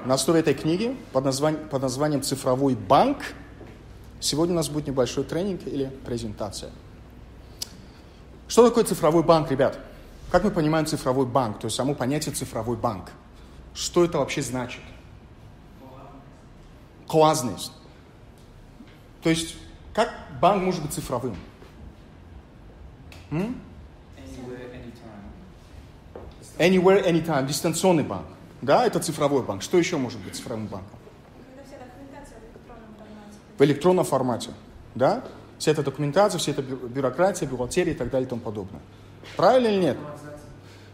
на основе этой книги под названием «Цифровой банк». Сегодня у нас будет небольшой тренинг или презентация. Что такое цифровой банк, ребят? Как мы понимаем цифровой банк, то есть само понятие цифровой банк? Что это вообще значит? Классность. То есть, как банк может быть цифровым? Anywhere, anytime. Anywhere, anytime. Дистанционный банк. Да, это цифровой банк. Что еще может быть цифровым банком? Когда вся документация в электронном формате. В электронном формате. Да? Вся эта документация, вся эта бюрократия, бухгалтерия и так далее и тому подобное. Правильно или нет?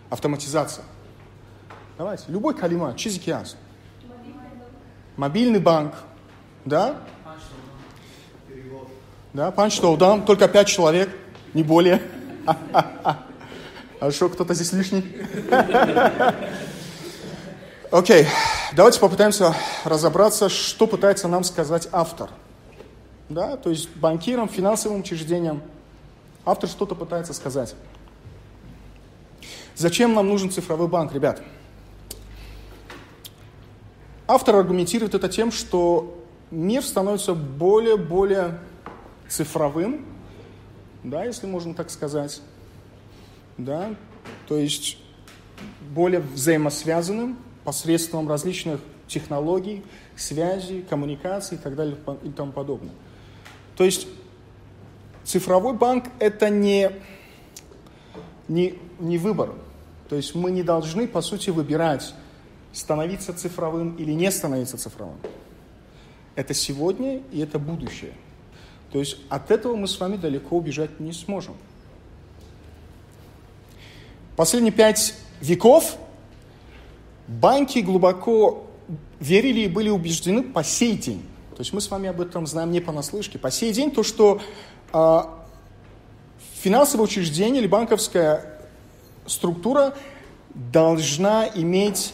Автоматизация. Давайте. Любой калимат, чизикиас. Мобильный банк. Да? Да, панч-тоудам, только 5 человек, не более. А что, кто-то здесь лишний? Окей, давайте попытаемся разобраться, что пытается нам сказать автор. Да, то есть банкирам, финансовым учреждениям автор что-то пытается сказать. Зачем нам нужен цифровой банк, ребят? Автор аргументирует это тем, что мир становится более цифровым, да, если можно так сказать, да, то есть более взаимосвязанным посредством различных технологий, связей, коммуникаций и так далее и тому подобное. То есть цифровой банк – это не выбор. То есть мы не должны, по сути, выбирать, становиться цифровым или не становиться цифровым. Это сегодня и это будущее. То есть от этого мы с вами далеко убежать не сможем. Последние 5 веков банки глубоко верили и были убеждены по сей день. То есть мы с вами об этом знаем не понаслышке. По сей день то, что финансовое учреждение или банковская структура должна иметь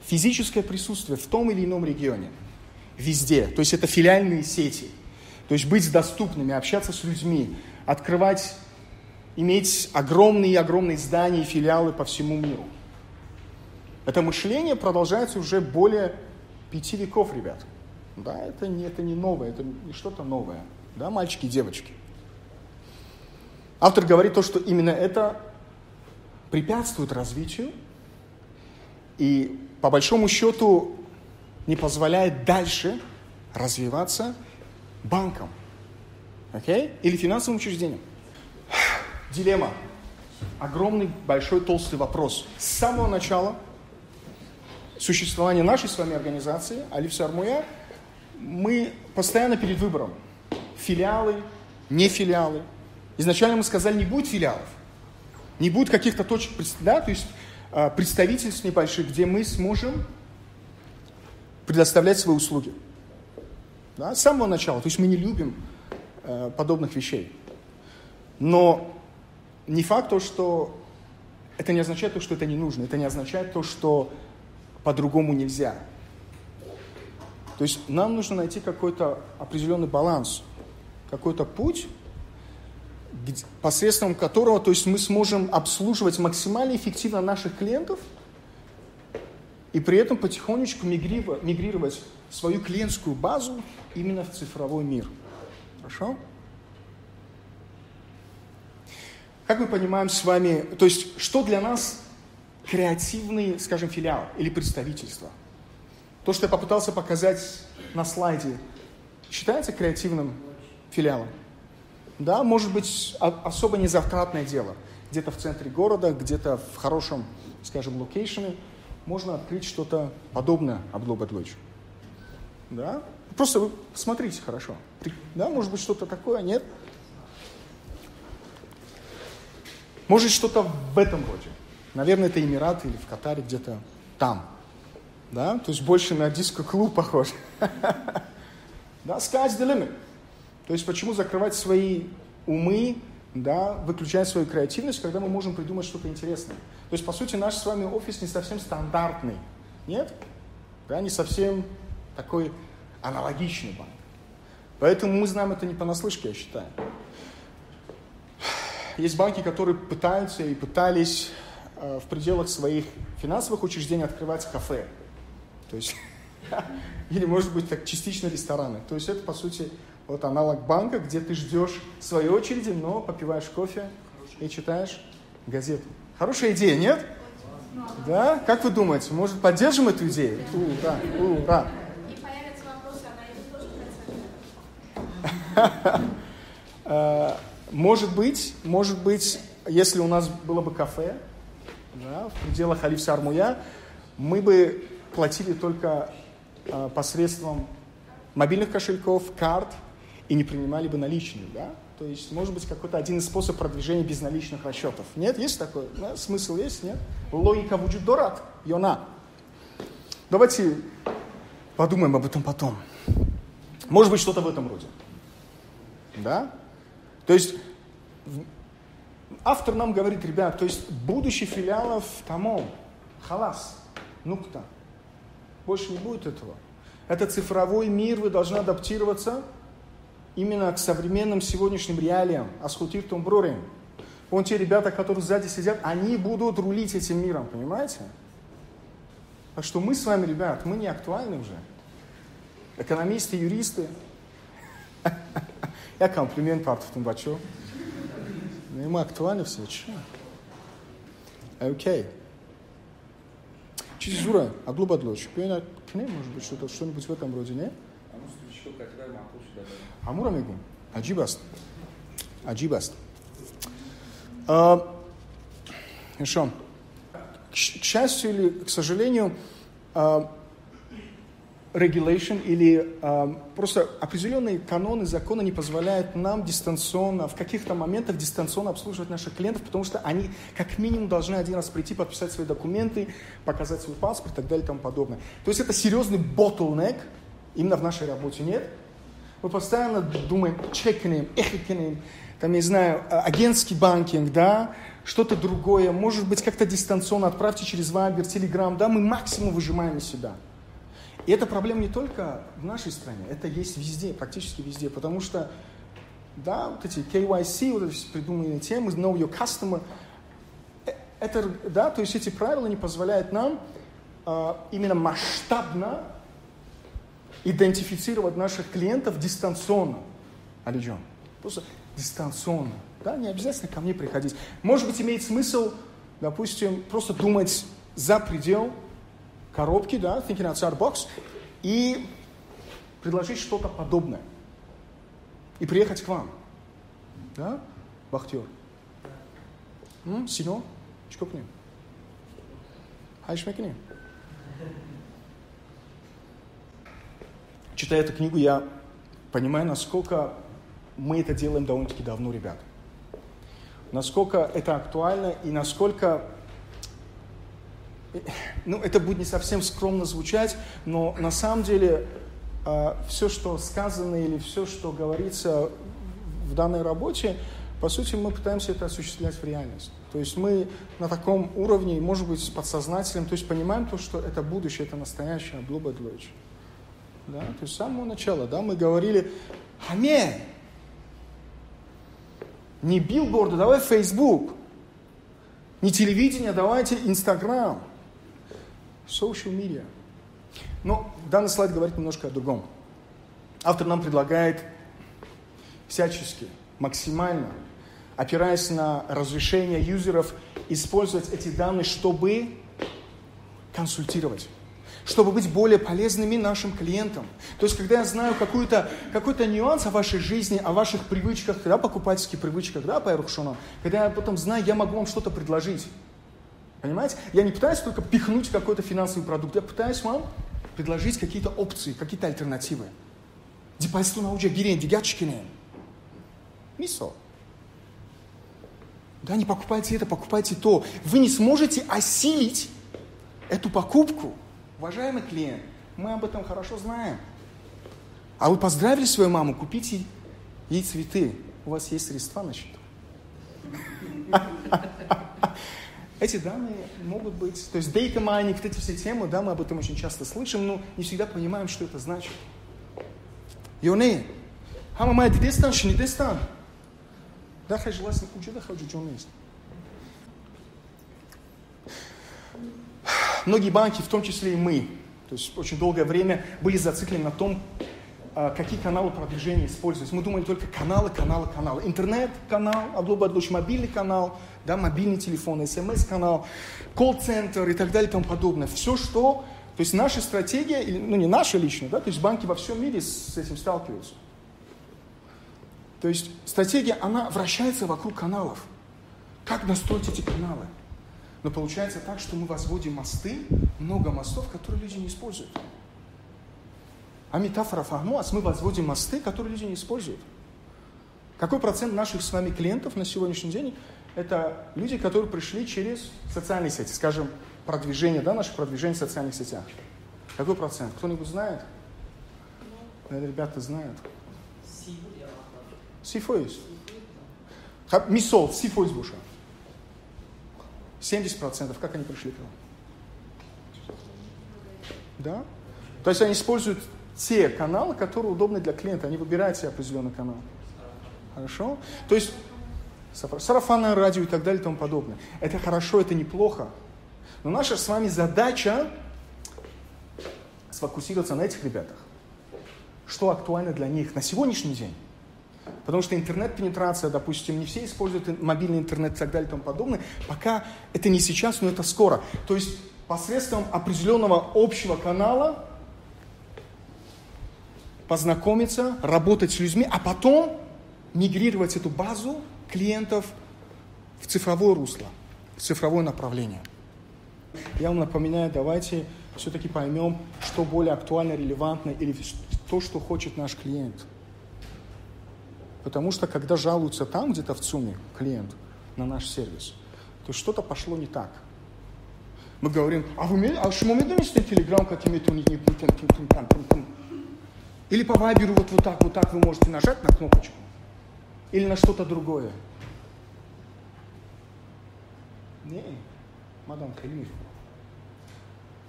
физическое присутствие в том или ином регионе. Везде. То есть это филиальные сети. То есть быть доступными, общаться с людьми, открывать, иметь огромные здания и филиалы по всему миру. Это мышление продолжается уже более 5 веков, ребят. Да, это не новое, это не что-то новое. Да, мальчики и девочки. Автор говорит то, что именно это препятствует развитию и, по большому счету, не позволяет дальше развиваться банкам, окей? Или финансовым учреждениям. Дилемма. Огромный, большой, толстый вопрос. С самого начала существования нашей с вами организации Алиф Сармуя мы постоянно перед выбором. Филиалы, не филиалы. Изначально мы сказали, не будет филиалов, не будет каких-то точек, да, то есть представительств небольших, где мы сможем предоставлять свои услуги. Да, с самого начала. То есть мы не любим подобных вещей. Но не факт то, что это не означает то, что это не нужно. Это не означает то, что по-другому нельзя. То есть нам нужно найти какой-то определенный баланс, какой-то путь, посредством которого, то есть мы сможем обслуживать максимально эффективно наших клиентов и при этом потихонечку мигрировать свою клиентскую базу именно в цифровой мир. Хорошо? Как мы понимаем с вами, то есть что для нас креативный, скажем, филиал или представительство? То, что я попытался показать на слайде, считается креативным филиалом? Да, может быть, особо незатратное дело. Где-то в центре города, где-то в хорошем, скажем, локейшене можно открыть что-то подобное Абдулла Бадловичу. Да? Просто вы посмотрите хорошо. Да, может быть, что-то такое, нет? Может, что-то в этом роде. Наверное, это Эмираты или в Катаре, где-то там. Да? То есть больше на диско-клуб похож. Да, sky's the limit. То есть почему закрывать свои умы, да, выключать свою креативность, когда мы можем придумать что-то интересное. То есть, по сути, наш с вами офис не совсем стандартный. Нет? Да, не совсем такой аналогичный банк. Поэтому мы знаем это не понаслышке, я считаю. Есть банки, которые пытаются и пытались в пределах своих финансовых учреждений открывать кафе. То есть Или, может быть, так частично рестораны. То есть это, по сути, вот аналог банка, где ты ждешь своей очереди, но попиваешь кофе и читаешь газету. Хорошая идея, нет? Да? Как вы думаете, может, поддержим эту идею? Ура, ура! И появятся вопросы, а на них тоже процент. Может быть, если у нас было бы кафе, да, в пределах Алиф Сармуя, мы бы платили только посредством мобильных кошельков, карт и не принимали бы наличные, да? То есть, может быть, какой-то один из способов продвижения безналичных расчетов. Нет? Есть такой? Да? Смысл есть? Нет? Логика будет дорат, йона. Давайте подумаем об этом потом. Может быть, что-то в этом роде. Да? То есть, автор нам говорит, ребят, то есть, будущее филиалов тамом, халас, нукта. Больше не будет этого. Это цифровой мир, вы должны адаптироваться именно к современным сегодняшним реалиям. Асхутир тумброрим. Вон те ребята, которые сзади сидят, они будут рулить этим миром, понимаете? Так что мы с вами, ребят, мы не актуальны уже. Экономисты, юристы. Я комплимент партов Тумбачо. Мы актуальны все, че? Окей. Чизура, адлу-бадлоч. Может быть, что-нибудь в этом роде, не? Амурамегу. Аджибаст. Аджибаст. Хорошо. К счастью или к сожалению, regulation или просто определенные каноны, законы не позволяют нам дистанционно, в каких-то моментах дистанционно обслуживать наших клиентов, потому что они как минимум должны один раз прийти, подписать свои документы, показать свой паспорт и так далее и тому подобное. То есть это серьезный bottleneck именно в нашей работе, нет? Мы постоянно думаем, чекнем, эхикнем, там, не знаю, агентский банкинг, да, что-то другое, может быть, как-то дистанционно отправьте через Viber, Telegram, да, мы максимум выжимаем из себя. И эта проблема не только в нашей стране, это есть везде, практически везде, потому что, да, вот эти KYC, вот эти придуманные темы, Know Your Customer, это, да, то есть эти правила не позволяют нам именно масштабно идентифицировать наших клиентов дистанционно. Алиджон. Просто дистанционно. Да, не обязательно ко мне приходить. Может быть, имеет смысл, допустим, просто думать за предел коробки, да, thinking outside box, и предложить что-то подобное. И приехать к вам. Да, Бахтер? Сино? Чкопни. Хайшмекни. Читая эту книгу, я понимаю, насколько мы это делаем довольно-таки давно, ребят. Насколько это актуально и насколько... Ну, это будет не совсем скромно звучать, но на самом деле все, что сказано или все, что говорится в данной работе, по сути, мы пытаемся это осуществлять в реальность. То есть мы на таком уровне, может быть, с подсознательным, то есть понимаем то, что это будущее, это настоящее, блубадлойч. Да? То есть с самого начала, да, мы говорили, аминь, не билборды, давай Facebook, не телевидение, давайте Instagram, social media. Но данный слайд говорит немножко о другом. Автор нам предлагает всячески, максимально, опираясь на разрешение юзеров, использовать эти данные, чтобы консультировать, чтобы быть более полезными нашим клиентам. То есть, когда я знаю какой-то нюанс о вашей жизни, о ваших привычках, да, покупательских привычках, да, по Эрухшону, когда я потом знаю, я могу вам что-то предложить. Понимаете? Я не пытаюсь только пихнуть какой-то финансовый продукт, я пытаюсь вам предложить какие-то опции, какие-то альтернативы. Депозиту на уджа гирен, дигачкине. Мисо. Да, не покупайте это, покупайте то. Вы не сможете осилить эту покупку. Уважаемый клиент, мы об этом хорошо знаем. А вы поздравили свою маму, купите ей цветы. У вас есть средства на счету. Эти данные могут быть, то есть data mining, вот эти все темы, да, мы об этом очень часто слышим, но не всегда понимаем, что это значит. Йоне, хама май дестан, шни дестан. Да, хай желательно учить, да, хочу, что он есть. Многие банки, в том числе и мы, То есть очень долгое время были зациклены на том, какие каналы продвижения использовать. Мы думали только каналы. Интернет-канал, Абдул-Бадлуч, мобильный канал, да, мобильный телефон, СМС-канал, колл-центр и так далее и тому подобное. Все, что... То есть наша стратегия, ну не наша лично, да, то есть банки во всем мире с этим сталкиваются. То есть стратегия, она вращается вокруг каналов. Как настроить эти каналы? Но получается так, что мы возводим мосты, много мостов, которые люди не используют. А метафора фахмуас, мы возводим мосты, которые люди не используют. Какой процент наших с вами клиентов на сегодняшний день это люди, которые пришли через социальные сети, скажем, продвижение, да, наше продвижение в социальных сетях? Какой процент? Кто-нибудь знает? Ребята знают. Сифоис. Мисол, сифоис буша. 70%. Как они пришли к нам? Да? То есть они используют те каналы, которые удобны для клиента. Они выбирают себе определенный канал. Хорошо? То есть сарафанное радио и так далее и тому подобное. Это хорошо, это неплохо. Но наша с вами задача сфокусироваться на этих ребятах. Что актуально для них на сегодняшний день. Потому что интернет-пенетрация, допустим, не все используют мобильный интернет и так далее и тому подобное. Пока это не сейчас, но это скоро. То есть посредством определенного общего канала познакомиться, работать с людьми, а потом мигрировать эту базу клиентов в цифровое русло, в цифровое направление. Я вам напоминаю, давайте все-таки поймем, что более актуально, релевантно, или то, что хочет наш клиент. Потому что, когда жалуются там, где-то в ЦУМе, клиент, на наш сервис, то что-то пошло не так. Мы говорим, а что мы думаете, телеграм, как имеет у них не. Или по вайберу вот так вы можете нажать на кнопочку. Или на что-то другое. Не, мадам Халимир.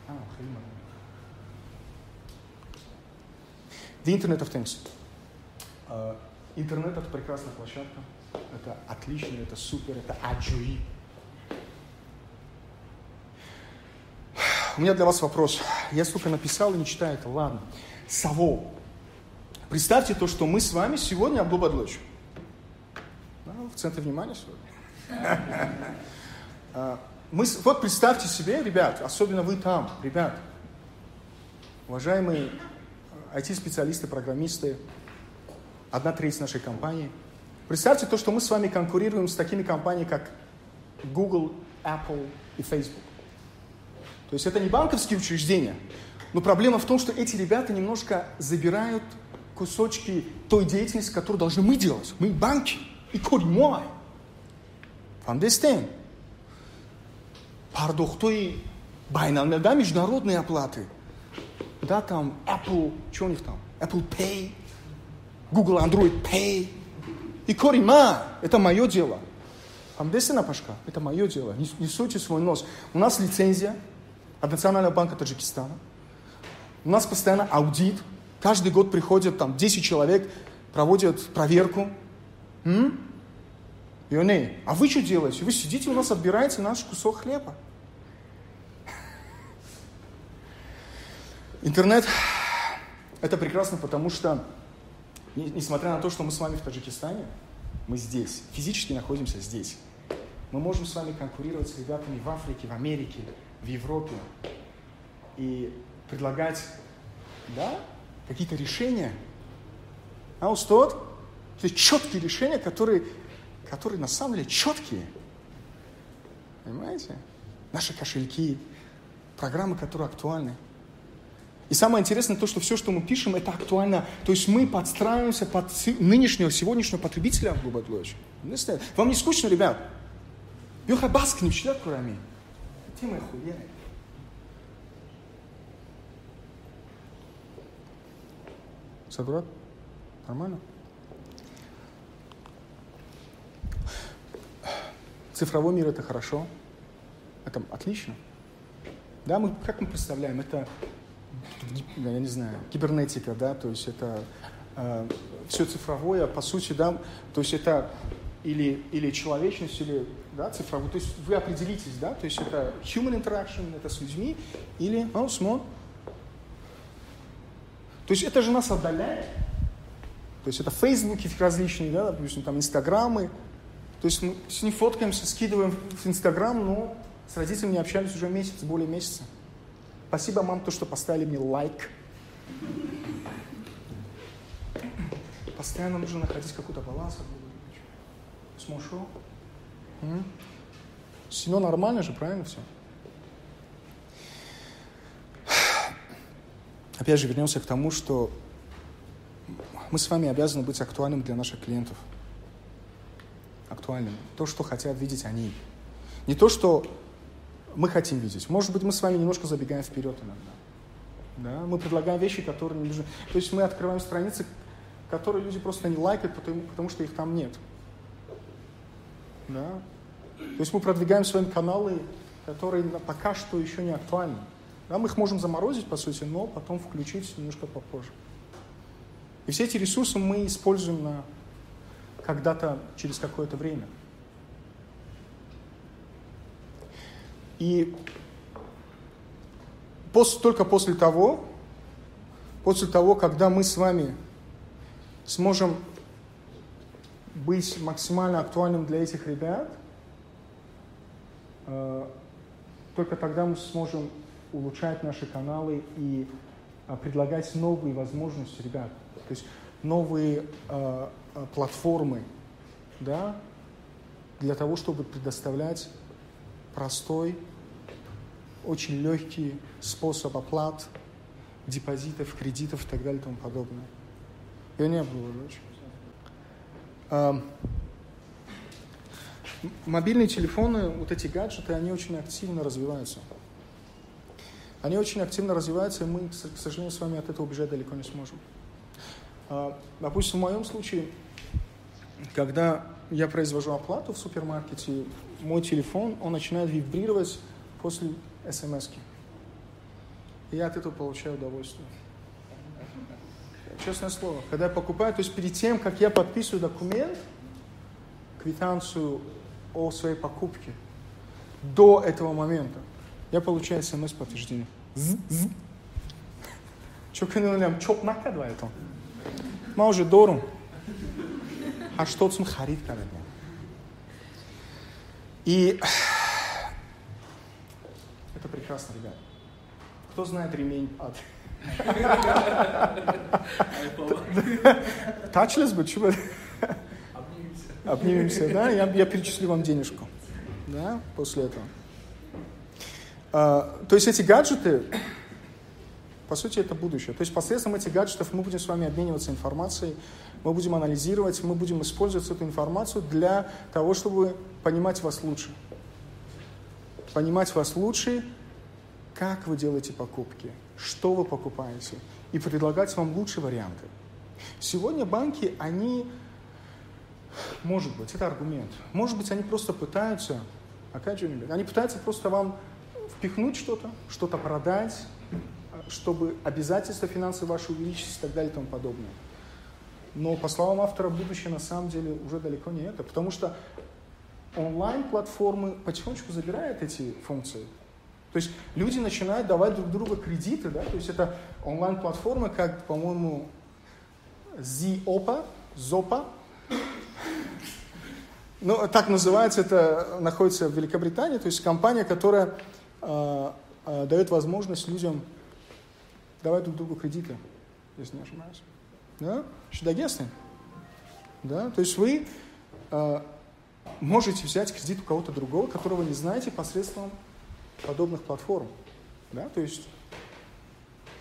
Халимир. The Internet of Things. Интернет – это прекрасная площадка. Это отлично, это супер, это аджуи. У меня для вас вопрос. Я столько написал и не читаю это. Ладно. Саво. Представьте то, что мы с вами сегодня Абдул-Бадлуч. В центре внимания сегодня. Вот представьте себе, ребят, особенно вы там, ребят, уважаемые IT-специалисты, программисты, 1/3 нашей компании. Представьте то, что мы с вами конкурируем с такими компаниями, как Google, Apple и Facebook. То есть это не банковские учреждения, но проблема в том, что эти ребята немножко забирают кусочки той деятельности, которую должны мы делать. Мы банки. И корень understand? Пардохтой байналме, да, международные оплаты. Да, там Apple, что у них там? Apple Pay, Google Android Pay. И корень это мое дело. Understand, Пашка? Это мое дело. Не суйте свой нос. У нас лицензия от Национального банка Таджикистана. У нас постоянно аудит. Каждый год приходят там 10 человек, проводят проверку. А вы что делаете? Вы сидите, у нас отбираете наш кусок хлеба. Интернет – это прекрасно, потому что, несмотря на то, что мы с вами в Таджикистане, мы здесь, физически находимся здесь. Мы можем с вами конкурировать с ребятами в Африке, в Америке, в Европе и предлагать, да, какие-то решения. То есть четкие решения, которые на самом деле четкие. Понимаете? Наши кошельки, программы, которые актуальны. И самое интересное то, что все, что мы пишем, это актуально. То есть мы подстраиваемся под нынешнего, сегодняшнего потребителя Абдул-Бадлуч. Вам не скучно, ребят? Бьёха баск не вчера курами. Тема хуя. Сабрат? Нормально? Цифровой мир – это хорошо, это отлично. Да, как мы представляем, это, я не знаю, кибернетика, да, то есть это все цифровое, по сути, да, то есть это или человечность, или, да, цифровой, то есть вы определитесь, да, то есть это human interaction, это с людьми, или, То есть это же нас отдаляет. То есть это фейсбуки различные, да, допустим, там инстаграмы. То есть мы с ним фоткаемся, скидываем в инстаграм, но с родителями не общались уже месяц, более месяца. Спасибо, мам, то, что поставили мне лайк. Постоянно нужно находить какой-то баланс. Смешно. Все нормально же, правильно все? Опять же, вернемся к тому, что мы с вами обязаны быть актуальным для наших клиентов. Актуальным. То, что хотят видеть они. Не то, что мы хотим видеть. Может быть, мы с вами немножко забегаем вперед иногда. Да? Мы предлагаем вещи, которые не нужны. То есть мы открываем страницы, которые люди просто не лайкают, потому что их там нет. Да? То есть мы продвигаем свои каналы, которые пока что еще не актуальны. Да? Мы их можем заморозить, по сути, но потом включить немножко попозже. И все эти ресурсы мы используем когда-то через какое-то время. И только после того, когда мы с вами сможем быть максимально актуальным для этих ребят, только тогда мы сможем улучшать наши каналы и предлагать новые возможности ребят. То есть новые платформы, да, для того, чтобы предоставлять простой, очень легкий способ оплат, депозитов, кредитов и так далее и тому подобное. Я не было очень. Мобильные телефоны, вот эти гаджеты, они очень активно развиваются. Они очень активно развиваются, и мы, к сожалению, с вами от этого убежать далеко не сможем. Допустим, в моем случае, когда я произвожу оплату в супермаркете, мой телефон, он начинает вибрировать после смс-ки. И я от этого получаю удовольствие. Честное слово. Когда я покупаю, то есть перед тем, как я подписываю документ, квитанцию о своей покупке, до этого момента, я получаю смс-подтверждение. Çok nakadвает он. Мы уже дором. А что он харит когда? И это прекрасно, ребят. Кто знает ремень от... Тачлес бы, чего? Обнимемся, да? Я перечислю вам денежку. Да, после этого. То есть эти гаджеты, по сути, это будущее. То есть посредством этих гаджетов мы будем с вами обмениваться информацией, мы будем анализировать, мы будем использовать эту информацию для того, чтобы понимать вас лучше. Понимать вас лучше, как вы делаете покупки, что вы покупаете, и предлагать вам лучшие варианты. Сегодня банки, они, может быть, это аргумент, может быть, они просто пытаются, опять же, они пытаются просто вам впихнуть что-то продать, чтобы обязательства финансовые ваши увеличить и так далее и тому подобное. Но, по словам автора, будущее на самом деле уже далеко не это, потому что онлайн-платформы потихонечку забирают эти функции. То есть люди начинают давать друг другу кредиты, да, то есть это онлайн-платформы, как, по-моему, Zopa, ну, так называется, это находится в Великобритании, то есть компания, которая дает возможность людям давать друг другу кредиты, если не ошибаюсь. Да? Шедагесны. Да? То есть вы можете взять кредит у кого-то другого, которого не знаете посредством подобных платформ. Да? То есть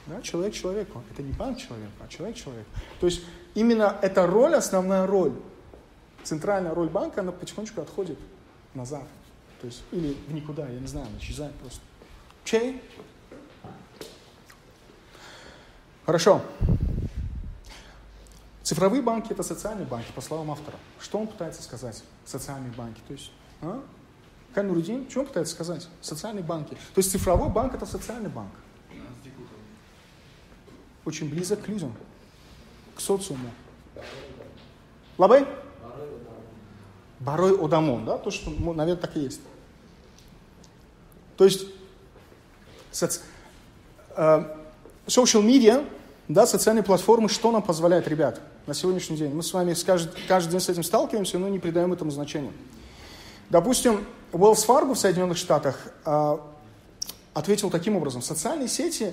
да, человек человеку. Это не банк человеку, а человек человеку. То есть именно эта роль, основная роль, центральная роль банка, она потихонечку отходит назад. То есть, или в никуда, я не знаю, она исчезает просто. Чей? Хорошо. Цифровые банки – это социальные банки, по словам автора. Что он пытается сказать? Социальные банки. То есть, Камерудин, что он пытается сказать? Социальные банки. То есть цифровой банк – это социальный банк. Очень близок к людям, к социуму. Лабай? Барой Одамон, да? То, что, наверное, так и есть. То есть, social media, Да, социальные платформы, что нам позволяют, ребят, на сегодняшний день? Мы с вами каждый день с этим сталкиваемся, но не придаем этому значения. Допустим, Wells Fargo в Соединенных Штатах ответил таким образом. Социальные сети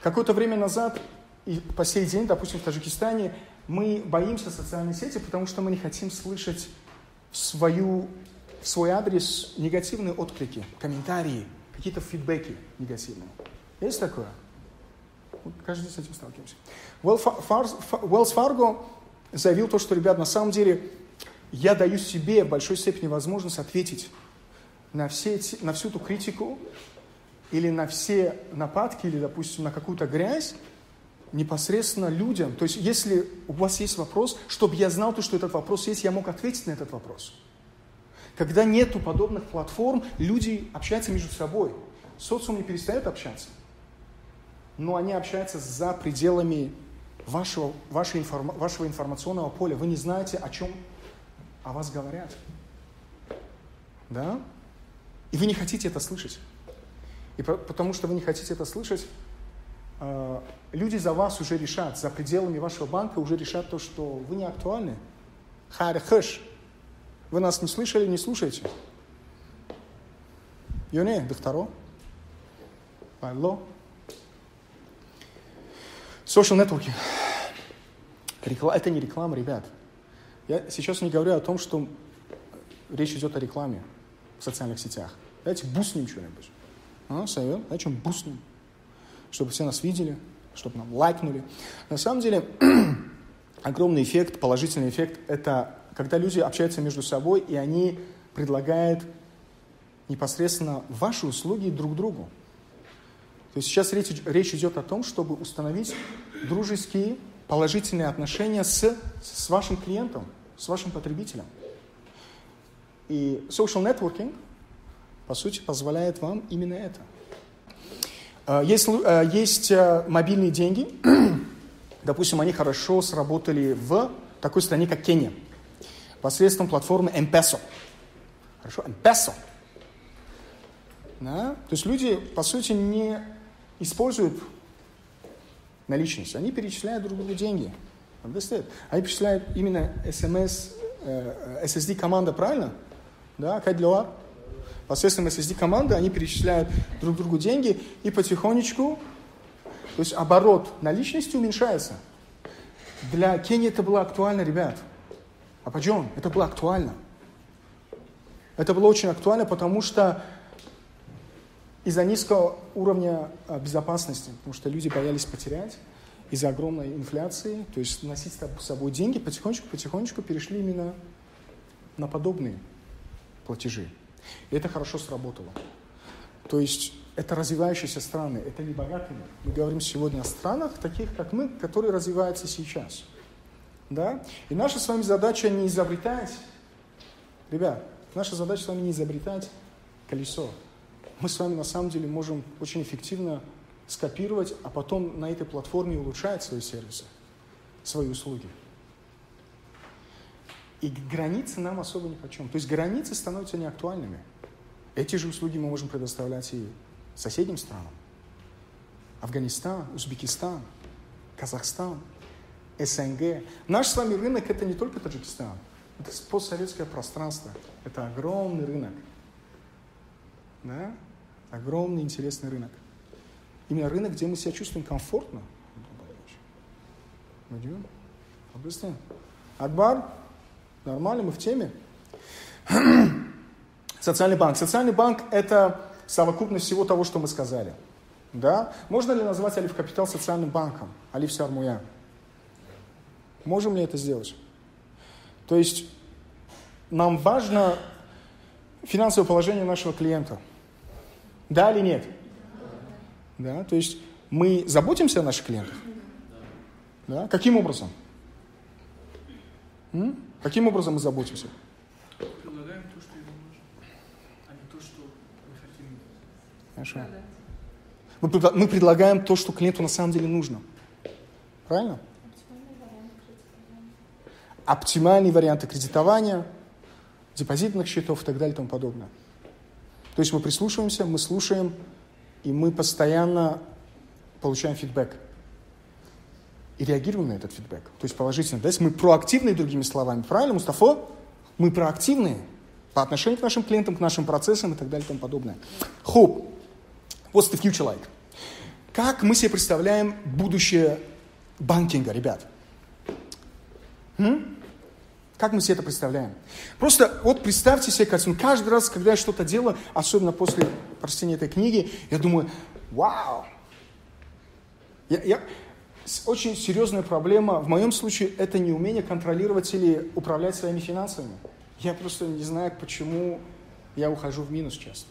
какое-то время назад и по сей день, допустим, в Таджикистане, мы боимся социальной сети, потому что мы не хотим слышать в свой адрес негативные отклики, комментарии, какие-то фидбэки негативные. Есть такое? Каждый день с этим сталкиваемся. Wells Fargo заявил то, что, ребят, на самом деле я даю себе в большой степени возможность ответить на всю эту критику или на все нападки, или, допустим, на какую-то грязь непосредственно людям. То есть, если у вас есть вопрос, чтобы я знал, что этот вопрос есть, я мог ответить на этот вопрос. Когда нету подобных платформ, люди общаются между собой. Социум не перестает общаться, но они общаются за пределами вашего информационного поля. Вы не знаете, о чем о вас говорят. Да? И вы не хотите это слышать. И потому что вы не хотите это слышать, люди за вас уже решат, за пределами вашего банка уже решат то, что вы не актуальны. Хайр-хэш. Вы нас не слышали, не слушаете. Йоне, докторо. Алло. Social networking. Это не реклама, ребят. Я сейчас не говорю о том, что речь идет о рекламе в социальных сетях. Давайте буснем что-нибудь. Совет, давайте буснем. Чтобы все нас видели, чтобы нам лайкнули. На самом деле, огромный эффект, положительный эффект, это когда люди общаются между собой, и они предлагают непосредственно ваши услуги друг другу. То есть сейчас речь идет о том, чтобы установить дружеские, положительные отношения с вашим клиентом, с вашим потребителем. И social networking, по сути, позволяет вам именно это. Есть мобильные деньги. Допустим, они хорошо сработали в такой стране, как Кения, посредством платформы M-Peso. Хорошо? M-Peso. Да? То есть люди, по сути, не используют наличность. Они перечисляют друг другу деньги. Они перечисляют именно SSD-команда, правильно? Да, Кайдлюар. Посредством SSD-команды они перечисляют друг другу деньги, и потихонечку, то есть оборот наличности уменьшается. Для Кении это было актуально, ребят. А почему? Это было актуально. Это было очень актуально, потому что из-за низкого уровня безопасности, потому что люди боялись потерять, из-за огромной инфляции, то есть носить с собой деньги, потихонечку перешли именно на подобные платежи. И это хорошо сработало. То есть это развивающиеся страны, это не богатые. Мы говорим сегодня о странах, таких как мы, которые развиваются сейчас. Да? И наша с вами задача не изобретать, ребят, наша задача с вами не изобретать колесо. Мы с вами на самом деле можем очень эффективно скопировать, а потом на этой платформе улучшать свои сервисы, свои услуги. И границы нам особо ни по чем. То есть границы становятся неактуальными. Эти же услуги мы можем предоставлять и соседним странам. Афганистан, Узбекистан, Казахстан, СНГ. Наш с вами рынок – это не только Таджикистан. Это постсоветское пространство. Это огромный рынок. Да? Огромный интересный рынок. Именно рынок, где мы себя чувствуем комфортно. Идем. Объясняем. Акбар. Нормально, мы в теме. Социальный банк. Социальный банк – это совокупность всего того, что мы сказали. Да? Можно ли назвать Алиф Капитал социальным банком? Алиф Сармуя. Можем ли это сделать? То есть нам важно финансовое положение нашего клиента. Да или нет? Да? То есть мы заботимся о наших клиентах? Да? Каким образом? Каким образом мы заботимся? Предлагаем то, что ему нужно, а не то, что мы хотим. Хорошо. Мы предлагаем то, что клиенту на самом деле нужно. Правильно? Оптимальные варианты кредитования, депозитных счетов и так далее и тому подобное. То есть мы прислушиваемся, мы слушаем, и мы постоянно получаем фидбэк. и реагируем на этот фидбэк. То есть положительно. То есть мы проактивные, другими словами. Правильно, Мустафа? Мы проактивные по отношению к нашим клиентам, к нашим процессам и так далее и тому подобное. Хоп. What's the future like? Как мы себе представляем будущее банкинга, ребят? Как мы себе это представляем? Просто вот представьте себе картину. Каждый раз, когда я что-то делаю, особенно после прочтения этой книги, я думаю, вау! Очень серьезная проблема, в моем случае, это неумение контролировать или управлять своими финансами. Я просто не знаю, почему я ухожу в минус часто.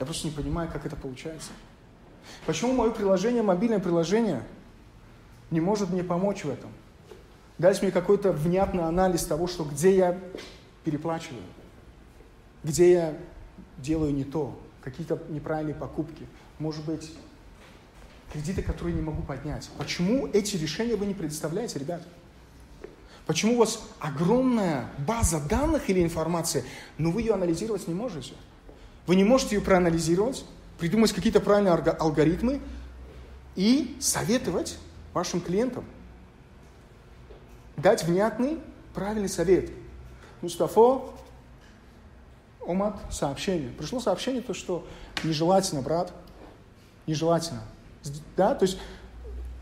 Я просто не понимаю, как это получается. Почему мое приложение, мобильное приложение, не может мне помочь в этом? Дать мне какой-то внятный анализ того, что где я переплачиваю, где я делаю не то, какие-то неправильные покупки, может быть, кредиты, которые не могу поднять. Почему эти решения вы не предоставляете, ребят? Почему у вас огромная база данных или информации, но вы ее анализировать не можете? Вы не можете ее проанализировать, придумать какие-то правильные алгоритмы и советовать вашим клиентам. Дать внятный, правильный совет. Мустафа, Омат, сообщение. Пришло сообщение, то, что нежелательно, брат, нежелательно. Да, то есть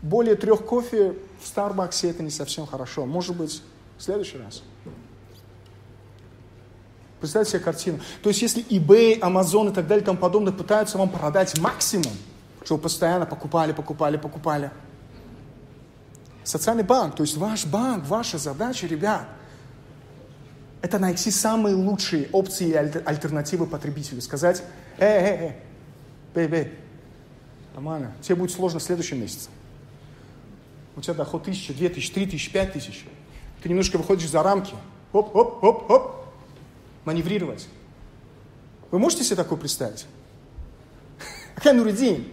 более 3 кофе в Старбаксе это не совсем хорошо. Может быть, в следующий раз. Представьте себе картину. То есть если eBay, Amazon и так далее и тому подобное пытаются вам продать максимум, что вы постоянно покупали. Социальный банк, то есть ваш банк, ваша задача, ребят, это найти самые лучшие опции и альтернативы потребителю. Сказать, бэй, нормально, тебе будет сложно в следующем месяце. У тебя доход 1000, 2000, 3000, 5000. Ты немножко выходишь за рамки. Хоп. Маневрировать. Вы можете себе такое представить? Какая Нуридин?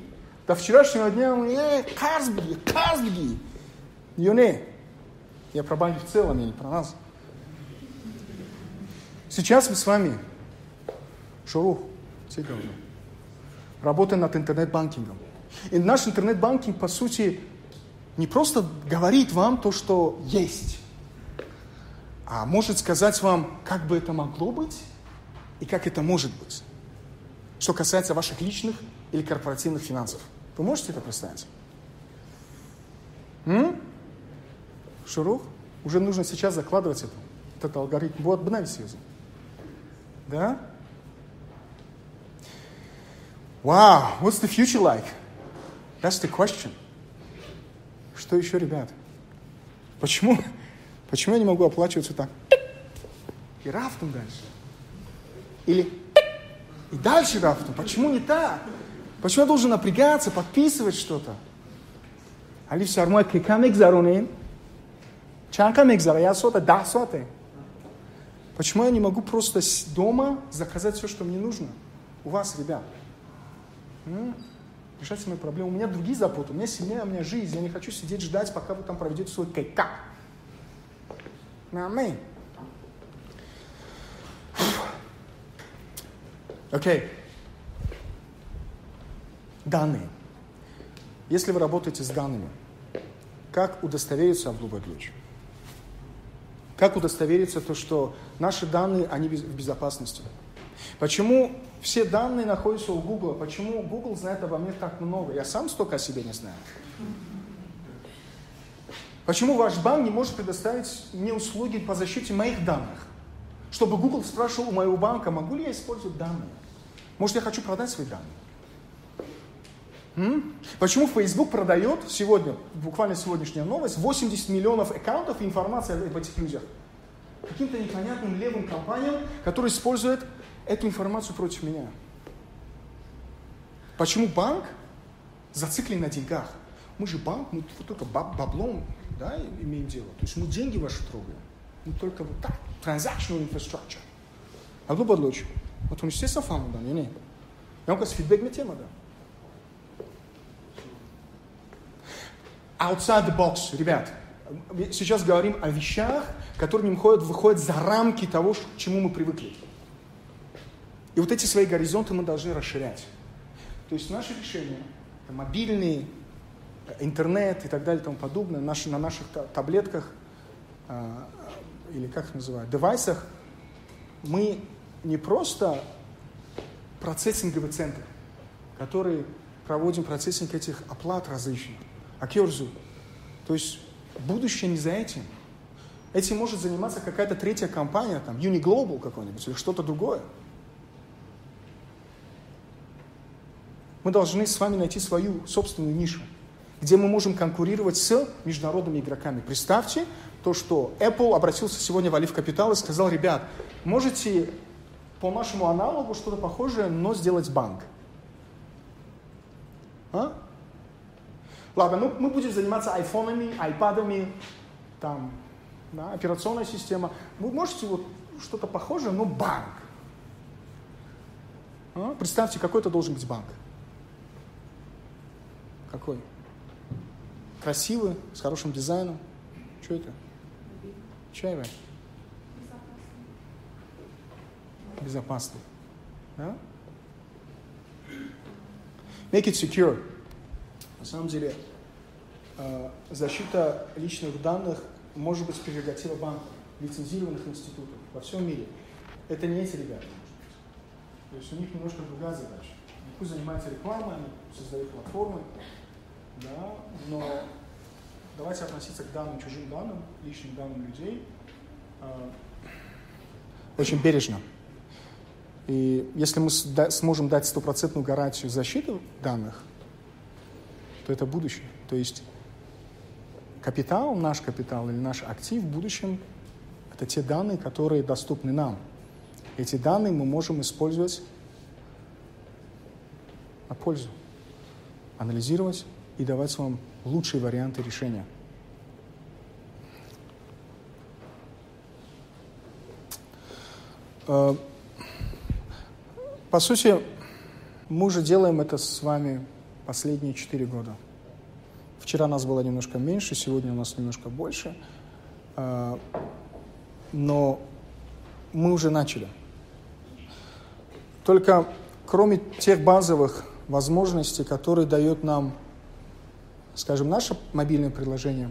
До вчерашнего дня мы, Казбги. Я про банки в целом, я не про нас. Сейчас мы с вами, Шурух, работаем над интернет-банкингом. И наш интернет-банкинг, по сути, не просто говорит вам то, что есть, а может сказать вам, как бы это могло быть и как это может быть. Что касается ваших личных или корпоративных финансов. Вы можете это представить? Шурух? Уже нужно сейчас закладывать этот алгоритм. Вот, обнави связь. Да? Wow, what's the future like? That's the question. Что еще, ребят? Почему я не могу оплачиваться так? И рафтом дальше. Или и дальше рафтом. Почему не так? Почему я должен напрягаться, подписывать что-то? Алиф сармой кикамик заронин. Чанкамик зараясота, да, соты. Почему я не могу просто дома заказать все, что мне нужно? У вас, ребят. Решайте мою проблему. У меня другие заботы, у меня семья, у меня жизнь. Я не хочу сидеть ждать, пока вы там проведете свой кайка. Аминь. Окей. Данные. Если вы работаете с данными, как удостовериться, Абдул-Бадлович? Как удостовериться, то, что наши данные, они в безопасности? Почему все данные находятся у Google? Почему Google знает обо мне так много? Я сам столько о себе не знаю. Почему ваш банк не может предоставить мне услуги по защите моих данных? Чтобы Google спрашивал у моего банка, могу ли я использовать данные? Может, я хочу продать свои данные? Почему Facebook продает сегодня, буквально сегодняшняя новость, 80 миллионов аккаунтов и информации об этих людях каким-то непонятным левым компаниям, которые используют эту информацию против меня? Почему банк зациклен на деньгах? Мы же банк, мы только баблом, да, имеем дело. То есть мы деньги ваши трогаем. Мы только вот так, transactional infrastructure. Абдул-Бадлович, вот он, естественно, фаму, да, не. Я вам кажется, фидбэк на тему, да. Outside the box, ребят. Сейчас говорим о вещах, которые выходят за рамки того, к чему мы привыкли. И вот эти свои горизонты мы должны расширять. То есть наши решения, это мобильные интернет и так далее и тому подобное, на наших таблетках, или как их называют, девайсах, мы не просто процессинговый центр, который проводим процессинг этих оплат различных, а кёрзу. То есть будущее не за этим. Этим может заниматься какая-то третья компания, там, Uniglobal какой-нибудь или что-то другое. Мы должны с вами найти свою собственную нишу, где мы можем конкурировать с международными игроками. Представьте то, что Apple обратился сегодня в Олив Капитал и сказал: ребят, можете по нашему аналогу что-то похожее, но сделать банк. А? Ладно, мы будем заниматься айфонами, айпадами, там, да, операционная система. Вы можете вот что-то похожее, но банк. А? Представьте, какой это должен быть банк. Какой? Красивый, с хорошим дизайном. Что это? Чайвай. Безопасный. Да? Make it secure. На самом деле, защита личных данных может быть прерогатива банков, лицензированных институтов во всем мире. Это не эти ребята, может быть. То есть у них немножко другая задача. Пусть занимаются рекламой, они создают платформы, да, но давайте относиться к данным, чужим данным, личным данным людей очень бережно. И если мы сможем дать стопроцентную гарантию защиты данных, то это будущее. То есть капитал, наш капитал или наш актив в будущем – это те данные, которые доступны нам. Эти данные мы можем использовать на пользу, анализировать и давать вам лучшие варианты решения. По сути, мы уже делаем это с вами последние 4 года. Вчера нас было немножко меньше, сегодня у нас немножко больше. Но мы уже начали. Только кроме тех базовых возможностей, которые дает нам, скажем, наше мобильное приложение,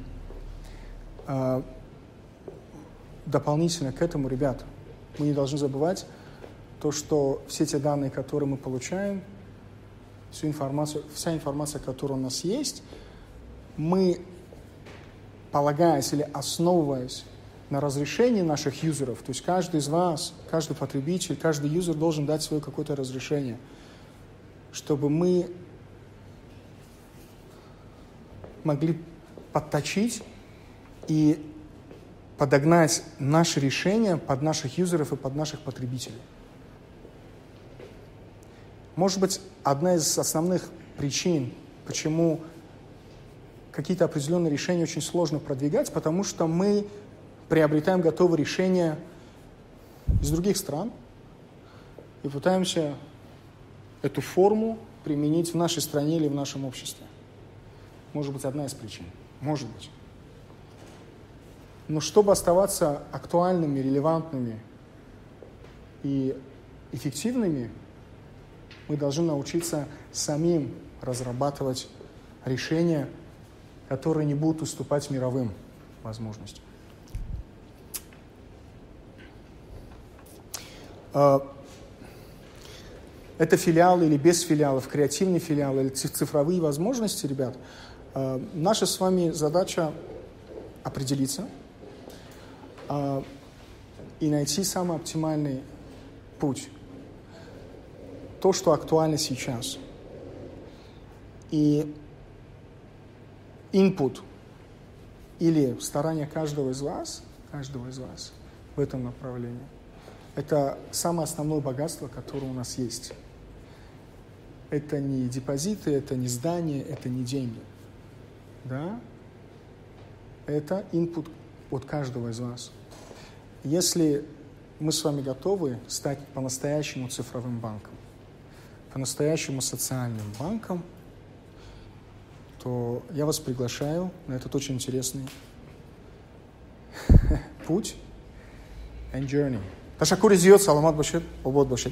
дополнительно к этому, ребят, мы не должны забывать то, что все те данные, которые мы получаем, вся информация, которая у нас есть, мы, полагаясь или основываясь на разрешении наших юзеров, то есть каждый из вас, каждый потребитель, каждый юзер должен дать свое какое-то разрешение, чтобы мы могли подточить и подогнать наши решения под наших юзеров и под наших потребителей. Может быть, одна из основных причин, почему какие-то определенные решения очень сложно продвигать, потому что мы приобретаем готовые решения из других стран и пытаемся эту форму применить в нашей стране или в нашем обществе. Может быть, одна из причин. Может быть. Но чтобы оставаться актуальными, релевантными и эффективными, мы должны научиться самим разрабатывать решения, которые не будут уступать мировым возможностям. Это филиалы или без филиалов, креативные филиалы или цифровые возможности, ребят. Наша с вами задача определиться и найти самый оптимальный путь. То, что актуально сейчас. И input или старание каждого из вас в этом направлении, это самое основное богатство, которое у нас есть. Это не депозиты, это не здания, это не деньги. Да? Это input от каждого из вас. Если мы с вами готовы стать по-настоящему цифровым банком, по-настоящему социальным банком, то я вас приглашаю на этот очень интересный путь and journey. Ташаккур изиот, саламат башир, обод башир.